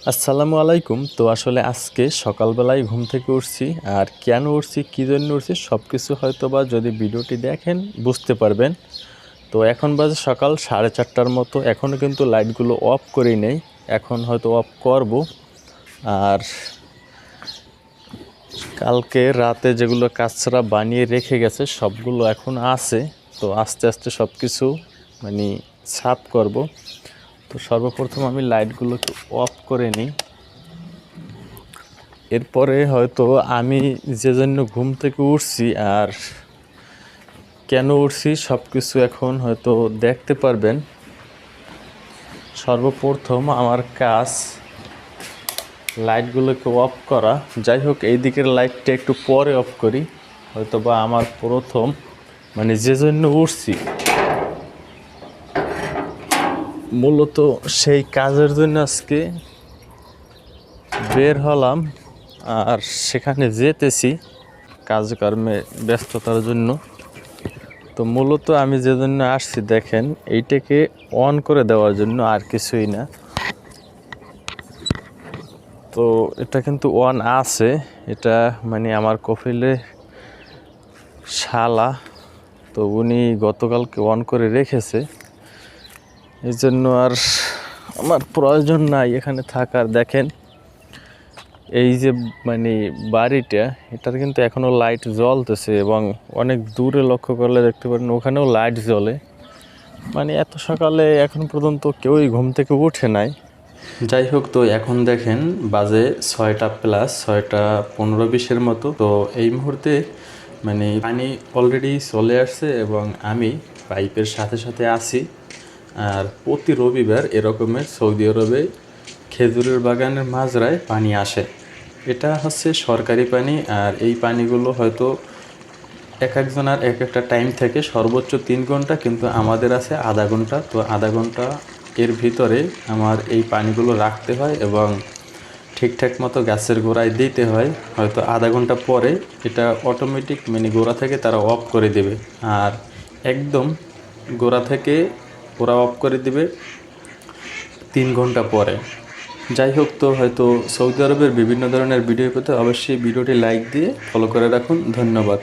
আসসালামু আলাইকুম। তো আসলে আজকে সকালবেলায় ঘুম থেকে উঠছি, আর কেন উঠছি, কী জন্য উঠছি সব কিছু হয়তো বা যদি ভিডিওটি দেখেন বুঝতে পারবেন। তো এখন বাজে সকাল 4:30টার মতো, এখনও কিন্তু লাইটগুলো অফ করি নেই, এখন হয়তো অফ করব। আর কালকে রাতে যেগুলো কাঁচরা বানিয়ে রেখে গেছে সবগুলো এখন আছে, তো আস্তে আস্তে সব কিছু মানে সাফ করব। তো সর্বপ্রথম আমি লাইটগুলোকে অফ করে নিই, এরপরে হয়তো আমি যে জন্য ঘুম থেকে উঠছি আর কেন উঠছি সব কিছু এখন হয়তো দেখতে পারবেন। সর্বপ্রথম আমার কাজ লাইটগুলোকে অফ করা। যাই হোক, এই দিকের লাইটটা একটু পরে অফ করি। হয়তো বা আমার প্রথম যে জন্য উঠছি মূলত সেই কাজের জন্য আজকে বের হলাম, আর সেখানে যেতেছি কাজকর্মে ব্যস্ততার জন্য। তো মূলত আমি যে জন্য আসছি দেখেন, এইটাকে অন করে দেওয়ার জন্য, আর কিছুই না। তো এটা কিন্তু অন আছে, এটা আমার কফিলে শালা, তো উনি গতকালকে অন করে রেখেছে, এই জন্য আর আমার প্রয়োজন নাই এখানে থাকার। দেখেন এই যে বাড়িটা, এটার কিন্তু এখনও লাইট জ্বলতেছে, এবং অনেক দূরে লক্ষ্য করলে দেখতে পারেন ওখানেও লাইট জ্বলে। এত সকালে এখন পর্যন্ত কেউই ঘুম থেকে উঠে নাই। যাই হোক, তো এখন দেখেন বাজে 6টা প্লাস, 6:15-20 মতো। তো এই মুহূর্তে পানি অলরেডি চলে আসছে, এবং আমি পাইপের সাথে সাথে আছি। আর প্রতি রবিবার এরকমের সৌদি আরবে খেজুরের বাগানের মাজরায় পানি আসে। এটা হচ্ছে সরকারি পানি, আর এই পানিগুলো হয়তো এক একজনের এক একটা টাইম থেকে সর্বোচ্চ 3 ঘন্টা, কিন্তু আমাদের আছে আধা ঘন্টা। তো আধা ঘন্টা এর ভিতরে আমার এই পানিগুলো রাখতে হয়, এবং ঠিকঠাক মতো গাছের গোড়ায় দিতে হয়। হয়তো আধা ঘন্টা পরে এটা অটোমেটিক গোড়া থেকে তারা অফ করে দেবে, আর একদম গোড়া থেকে ওরা অফ করে দিবে 3 ঘন্টা পরে। যাই হোক, তো হয়তো সৌদি আরবের বিভিন্ন ধরনের ভিডিও পেতে অবশ্যই ভিডিওটি লাইক দিয়ে ফলো করে রাখুন। ধন্যবাদ।